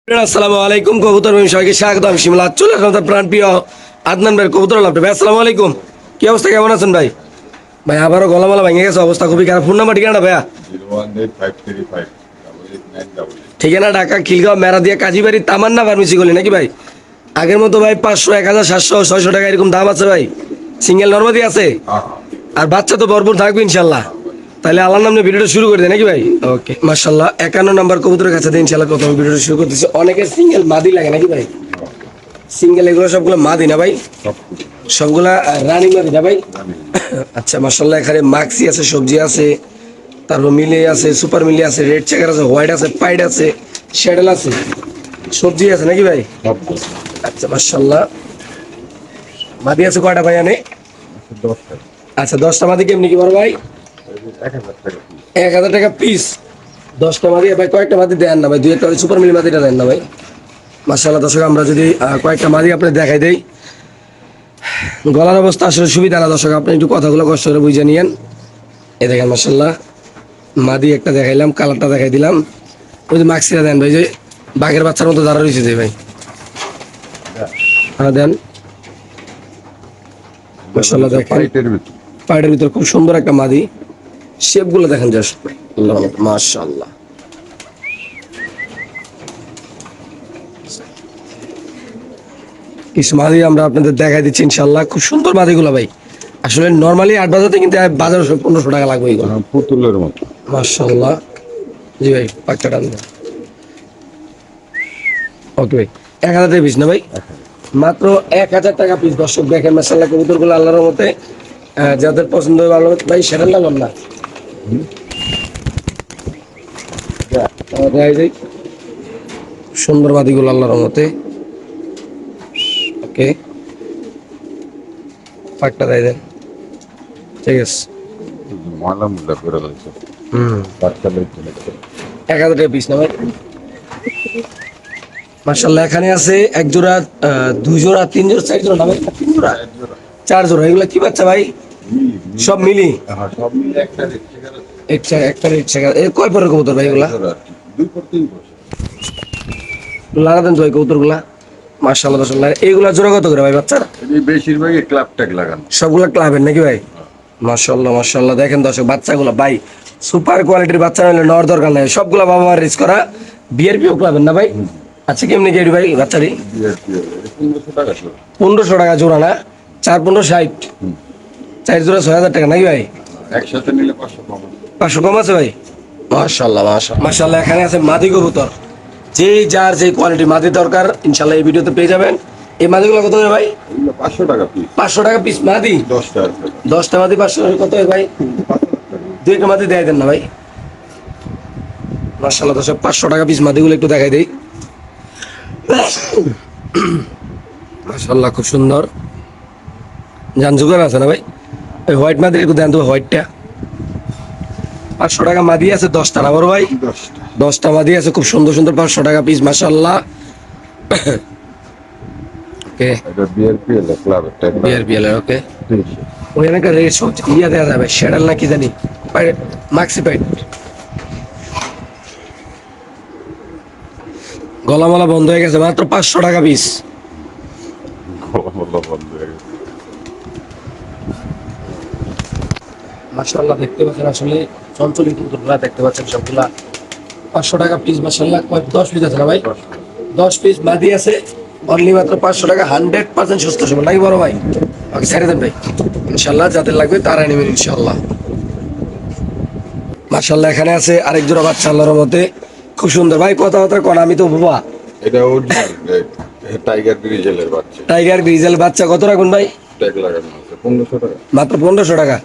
আসসালামু আলাইকুম কবুতর ভাই সবাইকে স্বাগতম শিমলা চলে আসলাম তার প্রাণ প্রিয় আদনান ভাই কবুতর লাভ ভাই আসসালামু আলাইকুম কি অবস্থা কেমন আছেন ভাই ভাই আবারও গলামালা ভেঙে গেছে অবস্থা খুবই খারাপ ফোন নাম্বার ঠিকানা ভাইয়া 018535888 ঠিকানা ঢাকা খিলগাঁও মেরাদিয়া কাজীবাড়ি তামান্না ফার্মেসি গলি নাকি ভাই আগের মতো ভাই 500 1000 700 600 টাকা এরকম দাম আছে ভাই সিঙ্গেল নরমাদি আছে আর বাচ্চা তো ভরপুর থাকবে ইনশাল্লাহ তাহলে আল্লাহর নামে ভিডিওটা শুরু করে দেয় নাকি ভাই ওকে মাশাআল্লাহ 51 নম্বর কবুতরের কাছে দিয়ে ইনশাআল্লাহ প্রথম ভিডিওটা শুরু করতেছি অনেকের সিঙ্গেল মাদি লাগে নাকি ভাই সিঙ্গেল এগুলো সবগুলো মাদি না ভাই সবগুলা রানিং মাদি না ভাই আচ্ছা মাশাআল্লাহ এখানে মাক্সি আছে সবজি আছে তারপর মিলে আছে সুপার মিলে আছে রেড চেকার আছে হোয়াইট আছে পাইড আছে শ্যাডেল আছে সবজি আছে নাকি ভাই আচ্ছা মাশাআল্লাহ মাদি আছে কয়টা ভাই আনে আচ্ছা 10টা মাদি কেমনি কি বড় ভাই 1000 টাকা পিস 10টা মাদি ভাই কয়েকটা মাদি দেন না ভাই দুই একটা সুপার মিলি মাদিটা দেন না ভাই মাশাআল্লাহ দর্শক আমরা যদি কয়েকটা মাদি আপনি দেখাই দেই গলার অবস্থা আসলে সুবিধা না দর্শক আপনি একটু কথাগুলো কষ্ট করে বুঝে নিয়েন এই দেখেন মাশাআল্লাহ মাদি একটা দেখাইলাম কালারটা দেখাই দিলাম ওই যে মাক্সিটা দেন ভাই যে বাঘের বাচ্চার মতো দাঁড়া রয়েছে যে ভাই হ্যাঁ দেন মাশাআল্লাহ দেখেন পাইডের ভিতর খুব সুন্দর একটা মাদি শেপগুলো দেখেন জাস্ট মাশাআল্লাহ কিছু মাদি আমরা আপনাদের দেখাই দিচ্ছি ইনশাআল্লাহ খুব সুন্দর মাদিগুলো ভাই আসলে নরমালি 8 বাজাতে কিন্তু বাজার 1500 টাকা লাগবে এগুলো পুতুলের মতো মাশাআল্লাহ জি ভাই পাঁচটা টান ওকে ভাই 1000 টাকা পিস না ভাই মাত্র 1000 টাকা পিস দর্শক দেখেন মাশাআল্লাহ কবুতরগুলো আল্লাহর রহমতে যাদের পছন্দ হবে ভালো ভাই সেটা লাগান না সুন্দর মাদিগুলো আল্লাহর রহমতে ওকে পাকটা দেয় দেন ঠিক আছে মালামুল্লা করে দিয়েছে বাচ্চা লইতে 1000 টাকা পিস না ভাই মাশাআল্লাহ এখানে আছে এক জোড়া দুই জোড়া তিন জোড়া চার জোড়া না ভাই তিন জোড়া চার জোড়া এগুলা কি বাচ্চা ভাই সব মিলি সব মিলে একটা একটা কয় পরের কবুতর ভাই এগুলা 2 পর 3 পর লাগা দেন তো ভাই কবুতরগুলা মাশাআল্লাহ মাশাআল্লাহ এইগুলা জোড়া কত করে ভাই বাচ্চারা এই বেশিরভাগই ক্লাব ট্যাগ লাগানো সবগুলা ক্লাবের নাকি ভাই মাশাআল্লাহ মাশাআল্লাহ দেখেন দর্শক বাচ্চাগুলো ভাই সুপার কোয়ালিটির বাচ্চা হলে নেওয়ার দরকার নাই সবগুলা বাবা মার রিস্ক করা বিআরপিও ক্লাবের না ভাই আচ্ছা কেমনি কি ভাই বাচ্চারি 1500 টাকা 1500 টাকা জোড়া না 4 15 60 চার জোড়া 6000 টাকা নাকি ভাই একসাথে নিলে 500 কম 500 কম আছে ভাই মাশাআল্লাহ মাশাআল্লাহ মাশাআল্লাহ এখানে আছে মাদি কবুতর যে যার যে কোয়ালিটি মাদি দরকার ইনশাআল্লাহ এই ভিডিওতে পেয়ে যাবেন এই মাদিগুলো কত হবে ভাই 500 টাকা পিস 500 টাকা পিস মাদি 10 টাকা 10টা মাদি 500 টাকা কত হয় ভাই দুইটা মাদি দেয় দেন না ভাই মাশাআল্লাহ দর্শক 500 টাকা পিস মাদিগুলো একটু দেখাই দেই মাশাআল্লাহ খুব সুন্দর জান জুগার আছে না ভাই ওই হোয়াইট মাদি একটু দেন তো হোয়াইটটা 500 টাকা মাদি আছে 10টা না বড় ভাই 10টা মাদি আছে খুব সুন্দর সুন্দর 500 টাকা পিস মাশাআল্লাহ ওকে এটা বিআরপিএল ক্লাব ট্যাগ বিআরপিএল ওকে ওখানে একটা রেট সব ইয়া দেওয়া যাবে শ্যাডেল না কি জানি মাক্সি পাইড গলামালা বন্ধ হয়ে গেছে মাত্র 500 টাকা পিস মাশাআল্লাহ দেখতে পাচ্ছেন আসলে চঞ্চলি কুকুরগুলা দেখতে পাচ্ছেন সবগুলা 500 টাকা পিস মাশাআল্লাহ 10 পিস আছে না ভাই 10 পিস মাদি আছে অনলি মাত্র 500 টাকা 100% সুস্থ সবল নাকি বড় ভাই ওকে ছেড়ে দেন ভাই ইনশাআল্লাহ যাদের লাগবে তারাই নেবেন ইনশাআল্লাহ মাশাআল্লাহ এখানে আছে আরেক জোড়া বাচ্চা আল্লাহর রহমতে খুব সুন্দর ভাই কথা কোন আমি তো বাবা এটা অরিজিনাল টাইগার গ্রিজেলের বাচ্চা টাইগার গ্রিজেল বাচ্চা কত রাখুন ভাই ট্যাগ লাগানো আছে 1500 টাকা মাত্র 1500 টাকা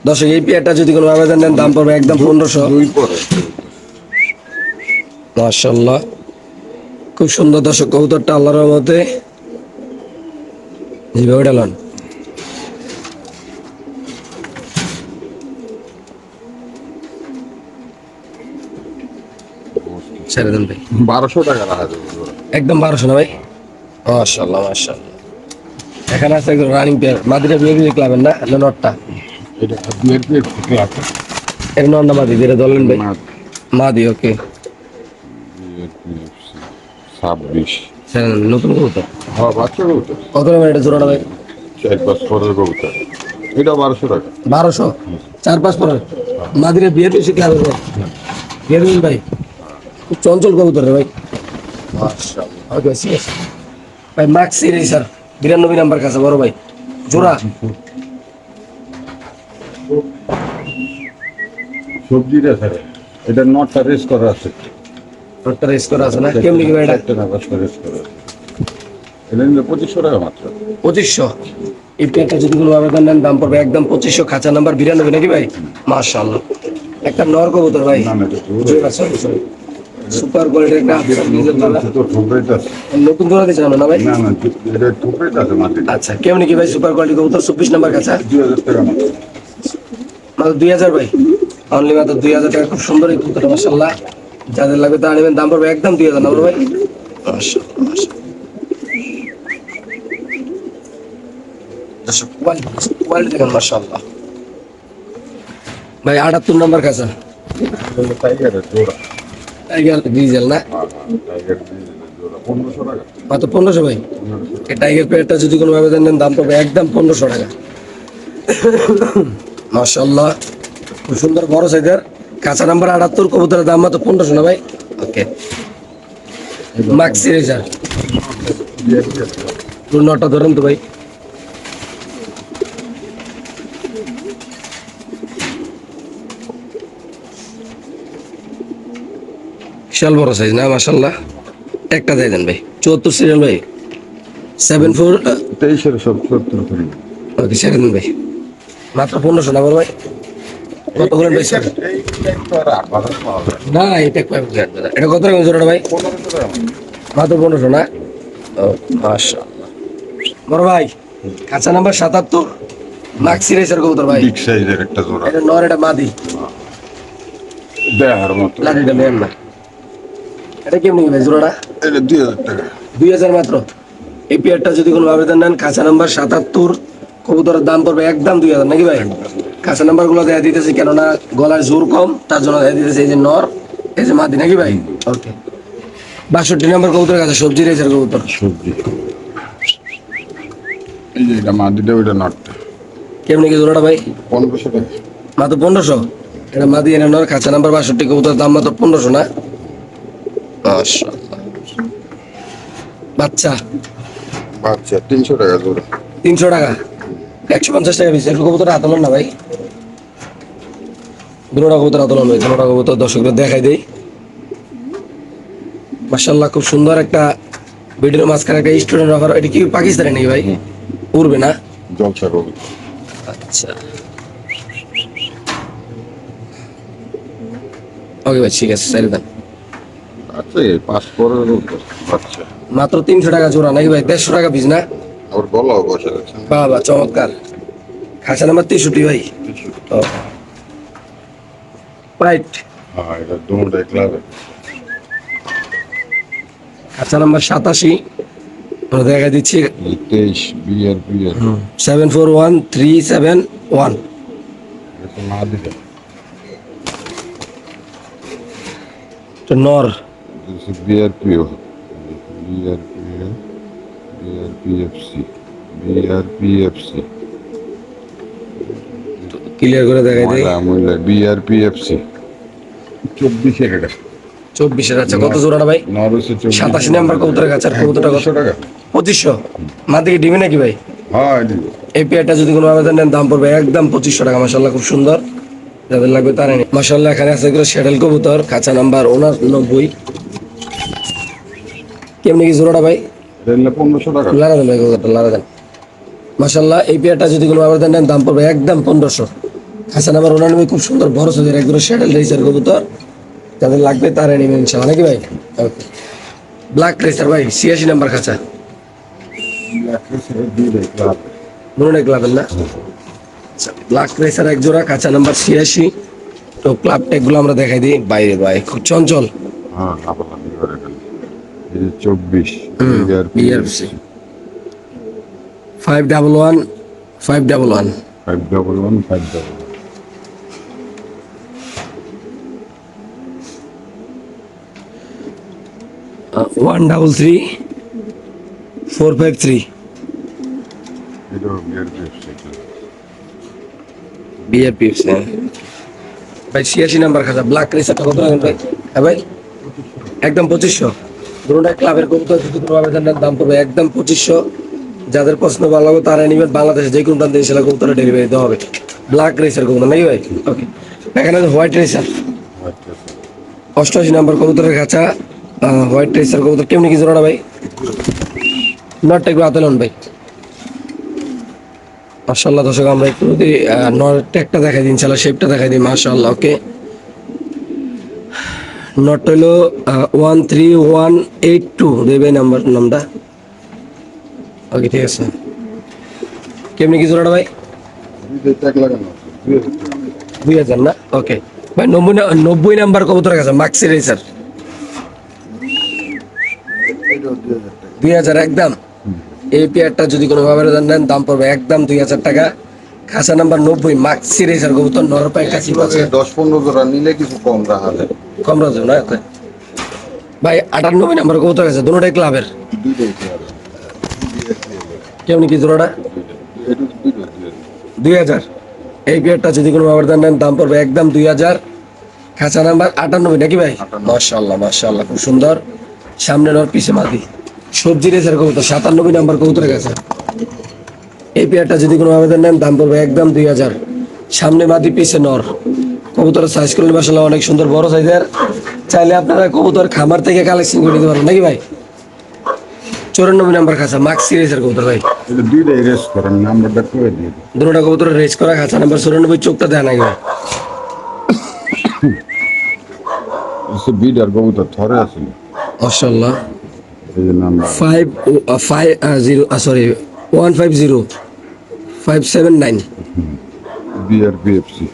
দর্শক এই পেয়ারটা যদি কোনো আবেদন নেন দাম পড়বে একদম 1500 দুই পরে মাশাআল্লাহ খুব সুন্দর দর্শক কবুতরটা আল্লাহর রহমতে যেভাবে ডালন ছেড়ে দেন ভাই 1200 টাকা রাখা যাবে একদম 1200 না ভাই মাশাআল্লাহ মাশাআল্লাহ এখানে আছে একদম রানিং পেয়ার মাদিরা বিয়ে ক্লাবের না নটটা এটা বিআরপিএল ক্লাব এর নট না মাদি যেটা দলেন ভাই মাদি ওকে 26। হ্যাঁ, নতুন কবুতর। হ্যাঁ, বাচ্চা কবুতর। কত নেবেন এটা জোড়াটা ভাই? 4-5 পরের কবুতর। এটা 1200 টাকা। 1200, 4-5 পরে মাদিরে বিয়ে তো শিখে হবে ভাই। বিয়ে দেবেন ভাই? খুব চঞ্চল কবুতর রে ভাই। মাশাআল্লাহ। ওকে, ঠিক আছে ভাই। মাক্সি রেসার 92 নাম্বার কাছে বড় ভাই, জোড়া। সবজিটা স্যার, এটা নটটা রেস করা আছে। একটা রেস করা আছে না? কেমনি কি ভাই এটা? একটা না, 5টা রেস করা আছে। এটা নিলে 2500 টাকা মাত্র। 2500। এই পেয়ারটা যদি কোনো আবেদন নেন দাম পড়বে একদম 2500, খাঁচা নাম্বার 92 নাকি ভাই? মাশাআল্লাহ, একটা নর কবুতর ভাই। না, না, এটা জোড়া। জোড়া, সরি। সুপার কোয়ালিটির একটা তো ঠোকরাইতে আছে। নতুন জোড়া দিয়েছেন না ভাই? না, না, এটা ঠোকরাইতে আছে মাটি। আচ্ছা, কেমনি কি ভাই সুপার কোয়ালিটি কবুতর? 24 নাম্বার কাছে 2000 টাকা মাত্র। মাত্র 2000 ভাই, অনলি মাত্র 2000 টাকা। খুব সুন্দর এই কবুতরটা মাশাআল্লাহ। যাদের লাগবে তা নেবেন, দাম পড়বে একদম 2000 না ভাই? মাশাআল্লাহ, মাশাআল্লাহ। দর্শক, কোয়ালিটি দেখেন মাশাআল্লাহ ভাই। 78 নাম্বার কাছে টাইগারের জোড়া। টাইগার ডিজেল না? টাইগার ডিজেলের জোড়া 1500 টাকা। মাত্র 1500 ভাই। 1500 এই টাইগার পেয়ারটা যদি কোনো আবেদন নেন দাম পাবে একদম 1500 টাকা। মাশাআল্লাহ, খুব সুন্দর বড় সাইজের কাঁচা নাম্বার 78 কবুতরের দাম মাত্র 1500 না ভাই? ওকে, মাক্সি রেজার নটা ধরেন তো ভাই। বিশাল বড় সাইজ না মাশাআল্লাহ। একটা দিয়ে দেন ভাই। 74 সিরিয়াল ভাই, 74। 23-এর সব 70 করে। ওকে, ছেড়ে দিন ভাই। মাত্র 1500 না বড় ভাই? কত বলেন ভাই? এই তো আর 8,000 পাওয়া যায়। না, এটা কয় দাদা? এটা কত টাকা জোড়াটা ভাই? 1500 টাকা। মাত্র 1500 না? ও মাশাআল্লাহ। বড় ভাই, কাঁচা নাম্বার 77, মাক্সি রেসার কবুতর ভাই। বিগ সাইজের একটা জোড়া। এটা নর, এটা মাদি। দেহার মতো। লাঠিটা নেন না। এটা কেমনি ভাই জোড়াটা? এটা 2000 টাকা। 2000 মাত্র। এই পেয়ারটা যদি কোনো আবেদন নেন, কাঁচা নাম্বার 77, কবুতরের দাম পড়বে একদম 2000 নাকি ভাই? কাঁচা নাম্বার গুলো দেয়া দিতেছি, কেননা গলায় জোর কম, তার জন্য দেয়া দিতেছি। এই যে নর, এই যে মাদি নাকি ভাই? ওকে। 62 নাম্বার কবুতরের কাছে সবজি রেসার কবুতর। সবজি। এই যে এটা মাদিটা, ওইটা নটটা। কেমনি কি জোড়াটা ভাই? 1500 টাকা। মাত্র 1500। এটা মাদি, এটা নর, কাঁচা নাম্বার 62, কবুতরের দাম মাত্র 1500 না? মাশাআল্লাহ। বাচ্চা বাচ্চা 300 টাকা জোড়া। 300 টাকা, 150 টাকা পিস। একটু কবুতর আতলন না ভাই? দুটোটা কবুতর আতলন ভাই, দুটোটা কবুতর দর্শকদের দেখাই দেই। মাশাআল্লাহ, খুব সুন্দর একটা ভিডিওর মাঝখানে একটা স্টুডেন্ট অফার। এটা কি পাকিস্তানি নাকি ভাই? উড়বে না? জলসা কবি। আচ্ছা, ওকে ভাই, ঠিক আছে, সাইড দেন। আচ্ছা, এই 5 পরের উপর বাচ্চা। মাত্র 300 টাকা জোড়া নাকি ভাই? 150 টাকা পিস না? আবার গলাও বসে যাচ্ছে। বাবা, চমৎকার। খাঁচা নাম্বার 63 ভাই। ও, রাইট। হ্যাঁ, এটা দুটোটাই ক্লাবে। খাঁচা নাম্বার 87, আমরা দেখা দিচ্ছি 23 বিআরপিএল। 741371। এটা না দিলে নর, বিআরপিও, বিআরপিএল, বিআরপিএফসি, বিআরপিএফসি, ক্লিয়ার করে দেখাই দেই। ময়লা ময়লা বিআরপিএফসি 24-এর এটা। 24-এর। আচ্ছা, কত জোড়াটা ভাই? নর হচ্ছে 87 নাম্বার কবুতরের কাছে। আর কবুতরটা কত? 2500 টাকা। 2500। মাদিকে ডিমে নাকি ভাই? হ্যাঁ, দিবে। এই পেয়ারটা যদি কোনো আবেদন নেন দাম পড়বে একদম 2500 টাকা। মাশাআল্লাহ, খুব সুন্দর। যাদের লাগবে তারা নিন। মাশাআল্লাহ, এখানে আছে এগুলো শ্যাডেল কবুতর, কাঁচা নাম্বার 89। কেমনি কি জোড়াটা ভাই? এটা নিলে 1500 টাকা। লারা দেন ভাই, কবুতরটা লারা দেন। মাশাআল্লাহ, এই পেয়ারটা যদি কোনো আবেদন নেন দাম পড়বে একদম 1500। কাঁচা নাম্বার 89, খুব সুন্দর বড় সাইজের একগুলো শ্যাডেল রেসার কবুতর। যাদের লাগবে তারা নেবেন ইনশাআল্লাহ নাকি ভাই? ওকে। ব্ল্যাক রেসার ভাই, 86 নাম্বার খাঁচা। দুটোটাই ক্লাব। দুটোটাই ক্লাবের না? আচ্ছা, ব্ল্যাক রেসার এক জোড়া, কাঁচা নাম্বার 86। তো ক্লাব ট্যাগগুলো আমরা দেখাই দিই। বাইরে ভাই, খুব চঞ্চল। হ্যাঁ, লাফালাফি করে ফেলে। এই যে 24 বিআরপিএফসি 511 511। 511 511। 133 453 এটা বিয়ার পিএফসি বিআরপিএফ ভাই 86 নাম্বার খাতা ব্ল্যাক রেসারটা কত রাখেন ভাই? হ্যাঁ ভাই একদম 2500। দুটোটা ক্লাবের কবুতর যদি কোনো আবেদন নেন দাম পড়বে একদম 2500। যাদের পছন্দ ভালো লাগবে তারা নিবেন। বাংলাদেশে যে কোনো প্রান্তে ইনশাল্লাহ কবুতর ডেলিভারি দেওয়া হবে। ব্ল্যাক রেসার কবুতর নাকি ভাই? ওকে, এখানে হোয়াইট রেসার 88 নাম্বার কবুতরের খাঁচা হোয়াইট রেসার কবুতর কেমনি কি জোড়াটা ভাই? নটটা একটু হাতে লন ভাই। মাশাআল্লাহ দর্শক আমরা একটু যদি ট্যাগটা দেখাই দিই, ইনশাআল্লাহ শেপটা দেখাই দিই। মাশাআল্লাহ ওকে, নট হলো 13182 দেবে নামটা। ওকে ঠিক আছে। কেমনি কি জোড়াটা ভাই? ট্যাগ লাগানো আছে 2000 না? ওকে ভাই 90 নাম্বার কবুতরের কাছে মাক্সি রেসার 2000 একদম। এই পেয়ারটা যদি কোনো ভাবে নেন দাম পড়বে একদম 2000 টাকা। খাসা নাম্বার 90 মাক্সি রেসার কবুতর নরপায় কাছি আছে। 10-15 জোড়া নিলে কিছু কম রাখা যায়। কম রাজু না ভাই? 98 নাম্বার কবুতর আছে, দুটোটাই ক্লাবের। দুইটাই পেয়ার কেমনি কি জোড়াটা? 2000। এই পেয়ারটা যদি কোনো ভাবে নেন দাম পড়বে একদম 2000। খাঁচা নাম্বার 98 নাকি ভাই? 98 মাশাআল্লাহ মাশাআল্লাহ খুব সুন্দর। সামনে নর পিছে মাদি সবজি রেসার কবুতর 97 নাম্বার কবুতরের কাছে। এই পেয়ারটা যদি কোনো আবেদন নেন দাম পড়বে একদম 2000। সামনে মাদি পিছে নর। কবুতরের সাইজ করলে মাশাআল্লাহ অনেক সুন্দর বড় সাইজের। চাইলে আপনারা কবুতর খামার থেকে কালেকশন করে নিতে পারেন নাকি ভাই? 94 নাম্বার খাঁচা মাক্সি রেসার কবুতর ভাই। এটা দুইটাই রেস্ট করেন, নাম্বারটা করে দিয়ে দিন। দুটোটা কবুতরের রেস করা খাঁচা নাম্বার 94। চোখটা দেয় নাকি ভাই? সে বিডার কবুতর থরে আছে মাশাআল্লাহ। এই যে নাম্বার 150 579। বিআরপিএফসি।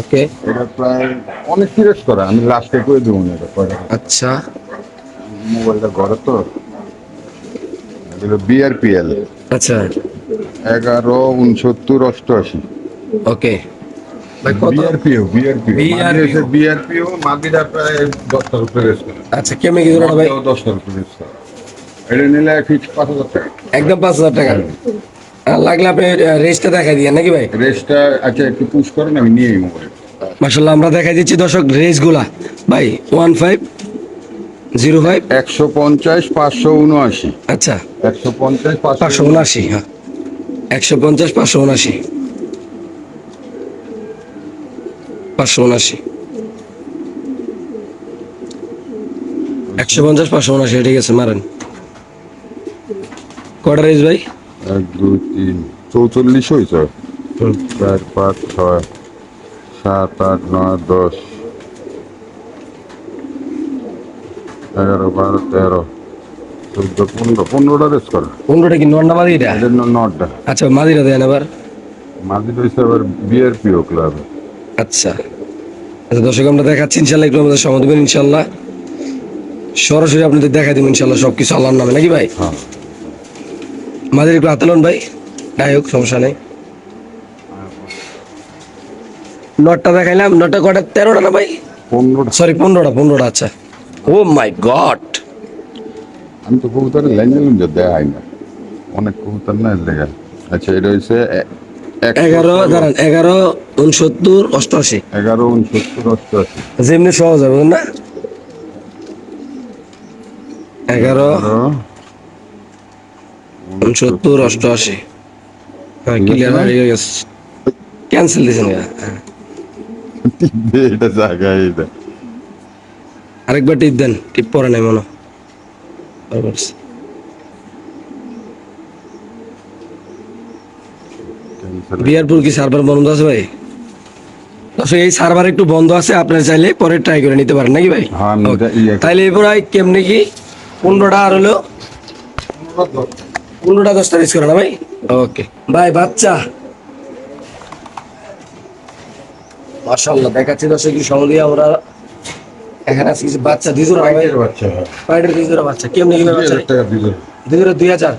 ওকে এটা প্রায় অনেক সিরিয়াস করা, আমি লাস্টে করে দেবো না এটা কয়টা আচ্ছা মোবাইলটা ঘরে তো। এগুলো বিআরপিএল আচ্ছা 11 69 88। ওকে ভাই কত? বিআরপিও BRPO বিআরপিও মাদিরা প্রায় 10টার উপরে রেস করে। আচ্ছা কেমনি কি জোড়াটা ভাই? 10টার উপরে রেস করে। এটা নিলে ফিক্স 5,000 টাকা। একদম 5000 টাকা। লাগলে আপনি রেসটা দেখাই দিয়ে নাকি ভাই? রেসটা আচ্ছা একটু পুশ করেন, আমি নিয়ে মোবাইল। মাশাআল্লাহ আমরা দেখাই দিচ্ছি দর্শক রেস গুলা ভাই। 1505 150 579। আচ্ছা 150 579 হ্যাঁ 150 579 579 150 579 ঠিক আছে মারেন। কটা রেস ভাই? 1 2 3 44 হয়েছে। 4 5 6 7 8 9 10 11 12 13 14 15 15টা রেস করে। 15টা কি নর না মাদি এটা? এটা নটটা আচ্ছা মাদিরা দেন আবার। মাঝে রয়েছে আবার বিআরপিও ক্লাব। আচ্ছা আচ্ছা দর্শক আমরা দেখাচ্ছি ইনশাল্লাহ, একটু আমাদের সময় দেবেন ইনশাল্লাহ। সরাসরি আপনাদের দেখা দেবেন ইনশাল্লাহ সবকিছু আল্লাহর নামে নাকি ভাই? হ্যাঁ মাদের একটু হাতে লন ভাই। যাই হোক সমস্যা নেই। নটটা দেখাইলাম, নটটা কটা? 13টা না ভাই? 15টা। সরি 15টা। আচ্ছা ও মাই গড। আমি তো কবুতরের লাইন নিলাম যে দেখাই না, অনেক কবুতর না লেগে। আচ্ছা এটা হয়েছে 11 দাঁড়ান 11 69 88 11 69 88। যেমনি সহজ হবে না? 11 69 88 হ্যাঁ ক্লিয়ার হয়ে গেছে। ক্যান্সেল দিয়েছেন হ্যাঁ। এটা জায়গায় এটা আরেকবার টিপ দেন, টিপ পরে নাই মনে বারবার। বিয়ারপুর কি সার্ভার বন্ধ আছে ভাই? আচ্ছা এই সার্ভার একটু বন্ধ আছে, আপনারা চাইলে পরে ট্রাই করে নিতে পারেন নাকি ভাই? হ্যাঁ আমি এটা তাইলে এরপর কেমনি কি 15টা আর হলো 15টা 10টা রিস করে না ভাই? ওকে ভাই বাচ্চা মাশাআল্লাহ দেখাচ্ছি দর্শক কি সময় দিয়ে আমরা এখানে আছি কিছু বাচ্চা দিজোরা ভাই। বাচ্চা পাইডের দিজোরা বাচ্চা কেমনি কি বাচ্চা? 2000 টাকা দিল। দিজোরা 2000।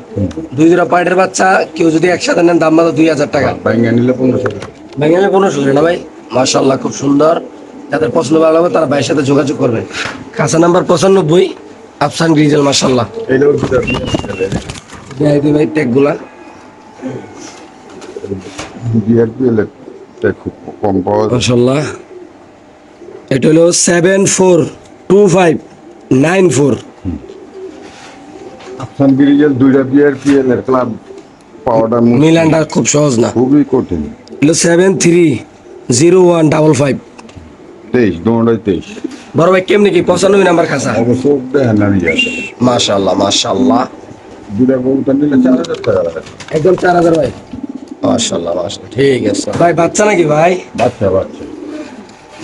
দিজোরা পাইডের বাচ্চা কেউ যদি একসাথে নেন দাম মাত্র 2000 টাকা। বাইঙ্গা নিলে 1500 টাকা। ব্যাঙ্গালে 1500 না ভাই? মাশাআল্লাহ খুব সুন্দর। যাদের পছন্দ ভালো হবে তারা ভাইয়ের সাথে যোগাযোগ করবে। খাঁচা নাম্বার 95 আফসান গ্রিজেল মাশাআল্লাহ। এটাও দুটা বিয়ার দেখাই দিই ভাই ট্যাগগুলা। বিয়ার পিএলের খুব কম পাওয়া যায়। মাশাআল্লাহ। এটা হলো 742594। আফসান ব্রিজের দুইটা বিয়ার পিএলের ক্লাব পাওয়াটা মিলানটা খুব সহজ না। খুবই কঠিন। হলো 730155। 23 দোনোটাই 23। বড় ভাই কেমনি কি 95 নাম্বার খাসা? অবশ্য দেখেন না ইয়ে আছে। মাশাআল্লাহ মাশাআল্লাহ। দুটা কবুতর নিলে 4000 টাকা লাগে। একদম 4000 ভাই। মাশাআল্লাহ মাশাআল্লাহ ঠিক আছে ভাই। বাচ্চা নাকি ভাই? বাচ্চা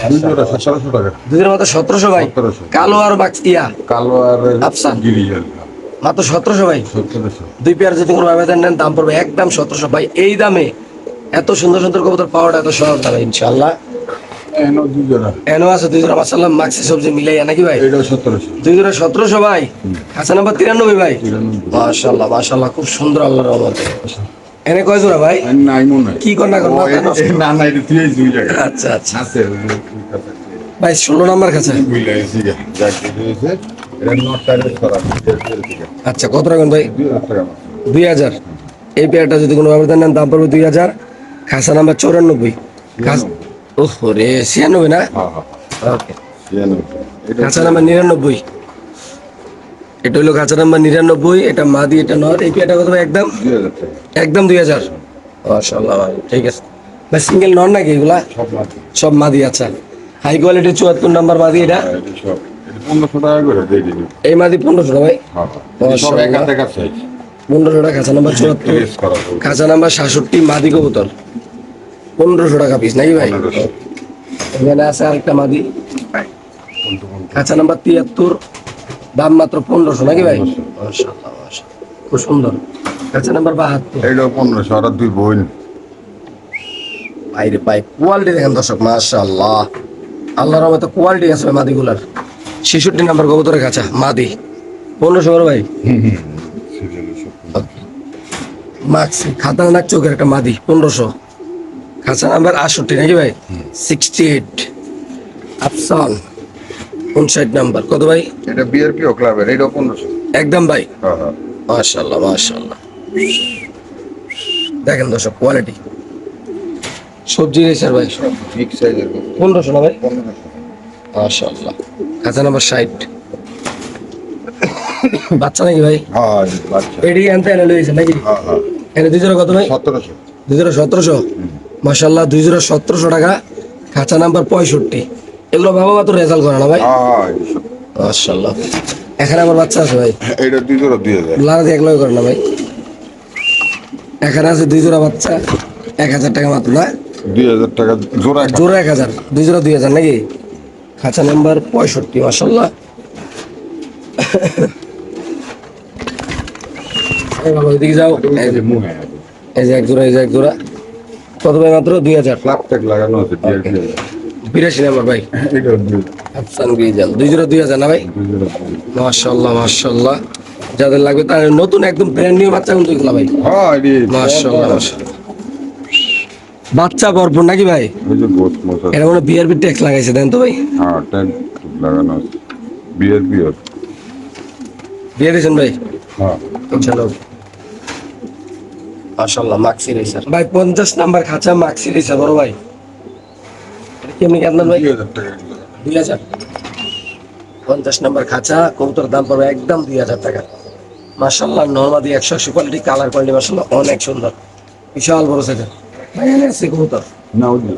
দুজোড়া 1700 টাকা। দুধের মতো 1700 ভাই। 1700 কালো আর বাক্সিয়া কালো আর আফসান। গিরিজেল মাত্র 1700 ভাই। 1700। দুই পেয়ার যদি কোনো ভাবে নেন দাম পড়বে একদম 1700 ভাই। এই দামে এত সুন্দর সুন্দর কবুতর পাওয়াটা এত সহজ না ভাই ইনশাআল্লাহ। এনো দুজোড়া এনো আছে দুই জোড়া মাশাআল্লাহ মাক্সি সবজি মিলাইয়া নাকি ভাই? এটাও 1700। দুই জোড়া 1700 ভাই। খাসা নাম্বার 93 ভাই। 93। মাশাআল্লাহ মাশাআল্লাহ খুব সুন্দর আল্লাহর রহমতে। এনে কয় জোড়া ভাই? নাই মনে হয়। কি কর না কর, ও, মাথা নষ্ট। না না এটা তুই দুই জায়গা আচ্ছা আচ্ছা আছে ভাই 16 নাম্বার খাসা। বুঝলাইছি যাক দিয়েছে এটা নট টাইরের করা আচ্ছা কত রাখবেন ভাই? 2000 টাকা মাত্র। 2000। এই পেয়ারটা যদি কোনো ভাবে নেন দাম পড়বে 2000। খাসা নাম্বার 94। ওহো রে 96 না? হ্যাঁ ওকে। 96 এটা খাঁচা নাম্বার 99। এটা হলো খাঁচা নাম্বার 99। এটা মাদি এটা নর। এই পেয়ারটা কত ভাই? একদম 2000 টাকা একদম 2000। মাশাআল্লাহ ভাই ঠিক আছে ভাই। সিঙ্গেল নর নাকি এগুলা? সব মাত্র। সব মাদি। আচ্ছা হাই কোয়ালিটি 74 নাম্বার মাদি এটা। এটা সব এটা 1500 টাকা করে দিয়ে দিবি। এই মাদি 1500 ভাই। হ্যাঁ সব মাশাআল্লাহ। একা টাকা চাই 1500 টাকা খাঁচা নাম্বার 74। প্রেস করা হবে। খাঁচা নাম্বার 67 মাদি কবুতর 1500 টাকা পিস নাকি ভাই? 1500 এখানে আছে আরেকটা মাদি খাঁচা নাম্বার 73 দাম মাত্র 1500 নাকি ভাই? 1500 মাশাআল্লাহ মাশাআল্লাহ খুব সুন্দর। খাঁচা নাম্বার 72 এটাও 1500 আর দুই বোন বাইরে পাই কোয়ালিটি দেখেন দর্শক মাশাআল্লাহ আল্লাহর রহমতে কোয়ালিটি আছে ভাই মাদিগুলার। 66 নাম্বার কবুতরের খাঁচা মাদি 1500 করে ভাই। মাক্সি খাতারনাক চোখের একটা মাদি 1500। খাঁচা নাম্বার 68 নাকি ভাই? 68 আফসান 59 নাম্বার কত ভাই? এটা বিআরপিও ক্লাবের এটাও 1500। একদম ভাই। হ্যাঁ হ্যাঁ মাশাআল্লাহ মাশাআল্লাহ দেখেন দর্শক কোয়ালিটি সবজি রেসার ভাই বিগ সাইজের 1500 না ভাই? 1500 মাশাআল্লাহ খাঁচা নাম্বার 60 বাচ্চা নাকি ভাই? হ্যাঁ বাচ্চা এডি আনতে এনে লইছেন নাকি? হ্যাঁ হ্যাঁ এনে দুই জোড়া কত ভাই? 1700 দুই জোড়া 1700। মাশাআল্লাহ দুই জোড়া 1700 টাকা। খাঁচা নাম্বার 65। এগুলো বাবা মা তো রেজাল্ট করে না ভাই? হ্যাঁ মাশাআল্লাহ। এখানে আমার বাচ্চা আছে ভাই। এটা দুই জোড়া 2000। লারা দিয়ে এক লয় করে না ভাই? এখানে আছে দুই জোড়া বাচ্চা 1000 টাকা মাত্র না? 2000 টাকা জোড়া জোড়া 1000 দুই জোড়া 2000 নাকি? খাঁচা নাম্বার 65 মাশাআল্লাহ। এই বাবা এদিকে যাও। এই যে এক জোড়া এই যে এক জোড়া কত ভাই? মাত্র 2000। ক্লাব ট্যাগ লাগানো আছে বিআরপি 82 নাম্বার ভাই এটা আফসান গ্রিজাল দুই জোড়া 2000 না ভাই? মাশাআল্লাহ মাশাআল্লাহ যাদের লাগবে তার নতুন একদম ব্র্যান্ড নিউ বাচ্চা কিন্তু এগুলা ভাই। হ্যাঁ এটি মাশাআল্লাহ মাশাআল্লাহ বাচ্চা ভরপুর নাকি ভাই? ওই যে বহুত মজা এটা মনে বিআরপি ট্যাক্স লাগাইছে দেন তো ভাই? হ্যাঁ ট্যাগ লাগানো আছে বিআরপিও দিয়ে দিয়েছেন ভাই? হ্যাঁ চলো মাশাআল্লাহ মাক্সি রেসার ভাই 50 নাম্বার খাঁচা মাক্সি রেসার বড় ভাই। এটা কেমনি কেমন ভাই? 2000 টাকা 2000। 50 নাম্বার খাঁচা কবুতর দাম পড়বে একদম 2000 টাকা। মাশাআল্লাহ নরমাদি 180 কোয়ালিটি কালার কোয়ালিটি মাশাআল্লাহ অনেক সুন্দর বিশাল বড় সাইজের ভাই। এনে আছে কবুতর না ওই যে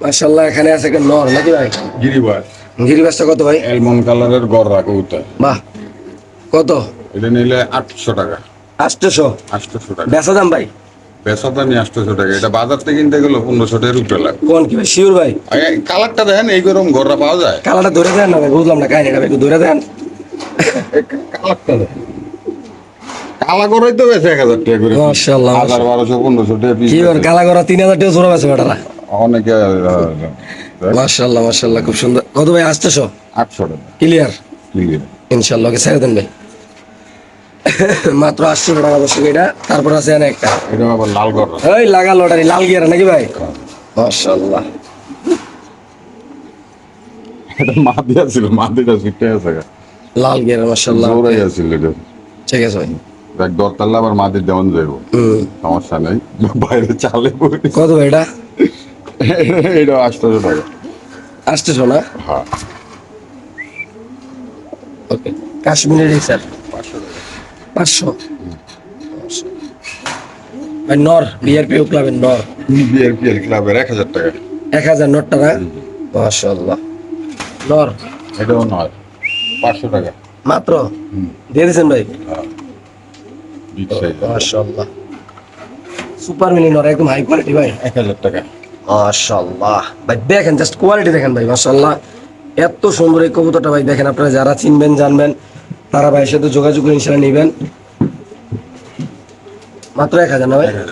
মাশাআল্লাহ। এখানে আছে একটা নর নাকি ভাই? গিরিবাস গিরিবাসটা কত ভাই? এলমন কালারের গররা কবুতর বাহ কত? এটা নিলে 800 টাকা 800 800 টাকা বেচা দাম ভাই? বেচা দামি 800 টাকা এটা বাজার থেকে কিনতে গেলে 1500 টাকার উপরে লাগে কোন কি ভাই শিওর ভাই? এই কালারটা দেখেন এই গরম গররা পাওয়া যায় কালারটা ধরে দেন না ভাই বুঝলাম না কাহিনীটা ভাই একটু ধরে দেন। এই কালারটা দেখেন কালা গরাই তো বেচে 1000 টাকা করে মাশাআল্লাহ 1200 1500 টাকা পিস কি ওর কালা করা 3000 টাকা জোড়া আছে বেটারা। অনেকে মাশাআল্লাহ মাশাআল্লাহ খুব সুন্দর কত ভাই? 800 800 টাকা ক্লিয়ার ক্লিয়ার ইনশাআল্লাহ ওকে ছেড়ে দেন ভাই। মাত্র 800 টাকা দর্শক এটা। তারপর আছে এনে একটা এটা আবার লাল গররা এই লাগা লটারি লাল গিয়ার নাকি ভাই? মাশাআল্লাহ এটা মাদি আছিল, মাদিটা ছুটে আছে গা। লাল গিয়ার মাশাআল্লাহ। জোরাই আছিল এটা। ঠিক আছে ভাই। দেখ দরতাল্লা আবার মাদি দেওয়ান যাইব, সমস্যা নেই, বাইরে চালে পড়ে। কত ভাই এটা? এটা 800 টাকা। আসতেছো না? হ্যাঁ, ওকে। কাশ্মীরি স্যার 500 টাকা। 500। ভাই নর বিআরপি ক্লাবের নর বিআরপিএল ক্লাবের 1000 টাকা। 1000 নটটা না? মাশাআল্লাহ। নর এটাও নয়, 500 টাকা। মাত্র দিয়ে দিয়েছেন ভাই? হ্যাঁ, বিগ সাইজ, মাশাআল্লাহ। সুপার মিলি নর একদম হাই কোয়ালিটি ভাই। 1000 টাকা। মাশাআল্লাহ ভাই, দেখেন জাস্ট কোয়ালিটি দেখেন ভাই, মাশাআল্লাহ। এত সুন্দর এই কবুতরটা ভাই, দেখেন আপনারা যারা চিনবেন জানবেন তারা ভাইয়ের সাথে যোগাযোগ করে ইনশাআল্লাহ নেবেন। মাত্র 1000 না ভাই? 1000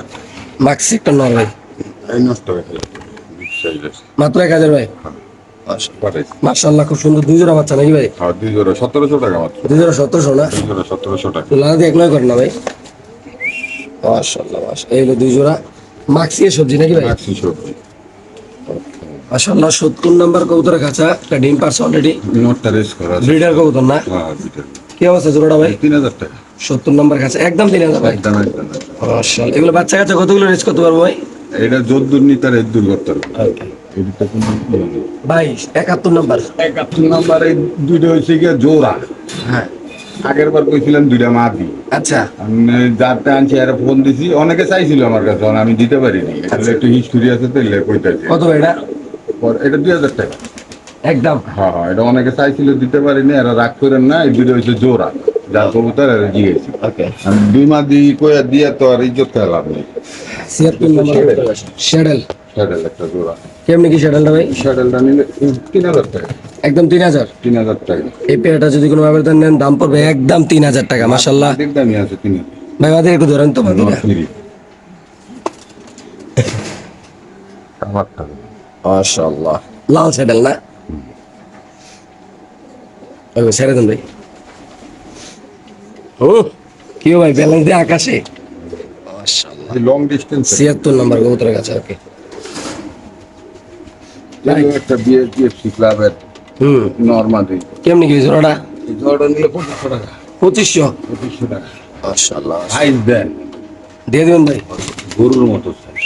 মাক্সি একটা নর ভাই, এই নষ্ট হয়ে গেল, বিগ সাইজ আছে। মাত্র 1000 ভাই। পাঠাইছি। মাশাআল্লাহ, খুব সুন্দর দুই জোড়া বাচ্চা নাকি ভাই? হ্যাঁ, 2 জোড়া 1700 টাকা মাত্র। দুই জোড়া 1700 না? 2 জোড়া 1700 টাকা। লালা দিয়ে এক নয় করেন না ভাই? মাশাআল্লাহ মাশাআল্লাহ, এই হলো দুই জোড়া মাক্সি এর সবজি নাকি ভাই? মাক্সি সবজি। মাশাআল্লাহ। 70 নাম্বার কবুতরের কাছে একটা ডিম পারছে অলরেডি। নোটটা রেস করা আছে। ব্রিডার কবুতর না? হ্যাঁ, বিটার। কি অবস্থা জোড়াটা ভাই? 3000 টাকা। 70 নাম্বার কাছে একদম 3000 ভাই। একদম একদম। মাশাআল্লাহ। এগুলো বাচ্চা কাচ্চা কতগুলো রেস করতে পারবো ভাই? এটা যদ্দুর নিতার এদ্দুর করতে হবে। এটা কোনো ইয়ে নেই। ভাই 71 নাম্বার। 71 নাম্বারে দুইটা হয়েছে গিয়ে জোড়া। হ্যাঁ আগের বার কইছিলাম দুইটা মাদি। আচ্ছা। আমি যারটা আনছি আর ফোন দিছি, অনেকে চাইছিল আমার কাছে, আমি দিতে পারিনি। আসলে একটু হিস্টোরি আছে তো, এলে কইতাছি। কত ভাই এটা? এটা 2000 টাকা। একদম। হ্যাঁ হ্যাঁ, এটা অনেকে চাইছিল, দিতে পারিনি। এরা রাগ করেন না, এই দুইটা হয়েছে জোড়া। যার কবুতর এরা জিগেছি। ওকে। আমি দুই মাদি কইয়া দিয়ে তো আর ইজ্জত খেয়ে লাভ নেই। 76 নাম্বার শ্যাডেল। স্যাডেল একটা জোড়া। কেমনি কি শ্যাডেলটা ভাই? স্যাডেলটা নিলে 3000 টাকা। একদম 3000। 3000 টাকা। এই পেয়ারটা যদি কোনো আবেদন নেন দাম পড়বে একদম 3000 টাকা। মাশাআল্লাহ। মাদির দামই আছে 3000। ভাই মাদের একটু ধরেন তো মাদিটা। আমারটা মাশাআল্লাহ। লাল শ্যাডেল না? ওকে ছেড়ে দেন ভাই। ও কি ভাই, ব্যালেন্স দিয়ে আকাশে। মাশাআল্লাহ। লং ডিস্টেন্স 76 নাম্বার কবুতরের কাছে। ওকে। একটা বিএফসি ক্লাবের নরমাদি। কেমনি কি জোড়াটা? এই জোড়া নিলে 2500 টাকা। 2500। 2500 টাকা। মাশাআল্লাহ। সাইজ দেন দিয়ে দিবেন ভাই। গরুর মতো সাইজ।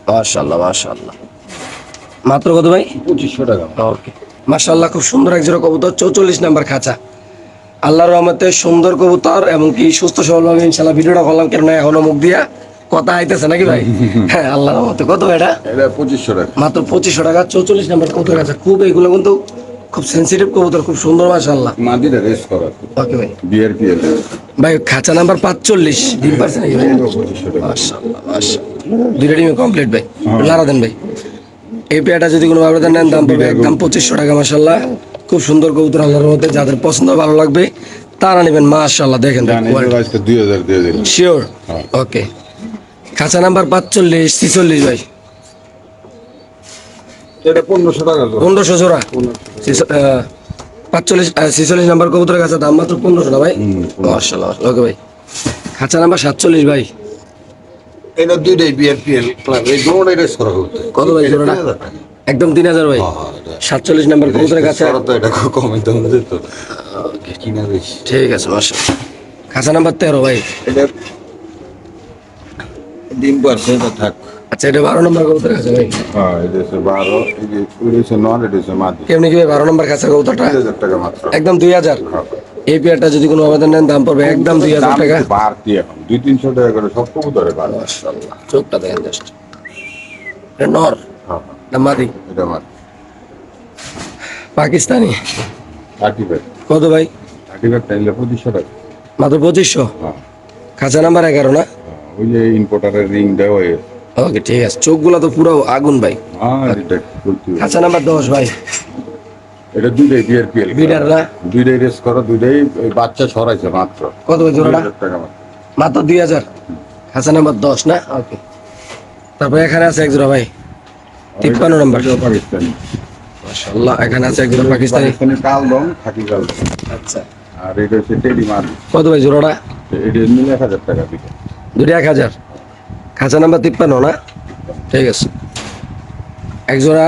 মাশাআল্লাহ মাশাআল্লাহ। মাত্র কত ভাই? 2500 টাকা। ওকে। মাশাআল্লাহ, খুব সুন্দর এক জোড়া কবুতর, 44 নাম্বার খাঁচা। আল্লাহর রহমতে সুন্দর কবুতর এবং কি সুস্থ সবলভাবে ইনশাআল্লাহ ভিডিওটা করলাম, কেননা এখনো মুখ দিয়া কথা আইতেছে নাকি ভাই? হ্যাঁ, আল্লাহর রহমতে। কত ভাই এটা? এটা 2500 টাকা। মাত্র 2500 টাকা। 44 নাম্বার কবুতর কাছে। খুব এগুলো কিন্তু খুব সেনসিটিভ কবুতর, খুব সুন্দর মাশাআল্লাহ। মাদিটা রেস করা। ওকে ভাই। বিআরপিএল। ভাই খাঁচা নাম্বার 45 ডিম পারছে নাকি ভাই? 2500 টাকা। মাশাআল্লাহ মাশাআল্লাহ। দুইটা ডিমে কমপ্লিট ভাই। লারা দেন ভাই। এই পেয়ারটা যদি কোনো আবেদন নেন দাম পড়বে একদম 2500 টাকা। মাশাআল্লাহ, খুব সুন্দর কবুতর আল্লাহর মধ্যে, যাদের পছন্দ ভালো লাগবে তারা নেবেন। মাশাআল্লাহ দেখেন জানি যে আজকে 2000 দিয়ে দিন। শিওর। হ্যাঁ। ওকে। খাঁচা নাম্বার 45 46 ভাই। এটা 1500 টাকা জোড়া। 1500 জোড়া। 45 46 নাম্বার কবুতরের কাছে দাম মাত্র 1500 না ভাই? মাশাআল্লাহ। ওকে ভাই। খাঁচা নাম্বার 47 ভাই। এটা দুইটাই বিআরপিএল ক্লাব। এই দুটোই রেস করা হচ্ছে। কত ভাই জোড়াটা? একদম 3000 ভাই। 47 নাম্বার কবুতরের কাছে। তো এটা কমে দাম দিত। কিনা বেশি। ঠিক আছে মাশাআল্লাহ। খাঁচা নাম্বার 13 ভাই। এটা ডিম পারছে তো থাক। আচ্ছা, এটা 12 নম্বর কবুতরের কাছে ভাই। হ্যাঁ, এটা হচ্ছে 12, এই যে হচ্ছে 9, এটা হচ্ছে মাদি। কেমনি কি ভাই 12 নম্বর খাঁচা কবুতরটা? 3000 টাকা মাত্র। একদম 2000। হ্যাঁ। এই পেয়ারটা যদি কোনো আবেদন নেন দাম পড়বে একদম 2000 দাম টাকা। একটু বাড়তি এখন 200-300 টাকা করে সব কবুতরে বাড়ে। মাশাআল্লাহ, চোখটা দেখেন জাস্ট। এটা নর হ্যাঁ, না মাদি? এটা মাদি। পাকিস্তানি। 30 ভাই। কত ভাই? 30 ভাই তাইলে 2500 টাকা। মাত্র 2500। হ্যাঁ, খাঁচা নাম্বার 11 না? ওই যে ইম্পোর্টারের রিং দেওয়া হয়ে। ওকে ঠিক আছে। চোখগুলো তো পুরো আগুন ভাই। হ্যাঁ, এটা বলতে হবে। খাঁচা নাম্বার 10 ভাই। এটা দুইটাই বিআরপিএল বিডার না? দুইটাই রেস করো, দুইটাই ওই বাচ্চা সরাইছে মাত্র। কত ভাই জোড়াটা? 2000 টাকা মাত্র। মাত্র 2000। খাঁচা নাম্বার 10 না? ওকে। তারপরে এখানে আছে এক জোড়া ভাই, 53 নাম্বার। এটাও পাকিস্তানি। মাশাআল্লাহ, এখানে আছে এক জোড়া পাকিস্তানি। পাকিস্তানি কালদম, খাকি কালদম। আচ্ছা। আর এটা হচ্ছে টেডি মার। কত ভাই জোড়াটা? এটা নিলে 1000 টাকা দিবে। দুটো 1000। খাঁচা নাম্বার 53 না? ঠিক আছে। এক জোড়া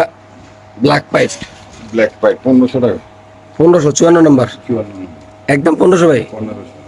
ব্ল্যাক পাইপ। ব্ল্যাক পাইপ 1500 টাকা। 1554 নম্বর, 54 একদম 1500 ভাই। 1500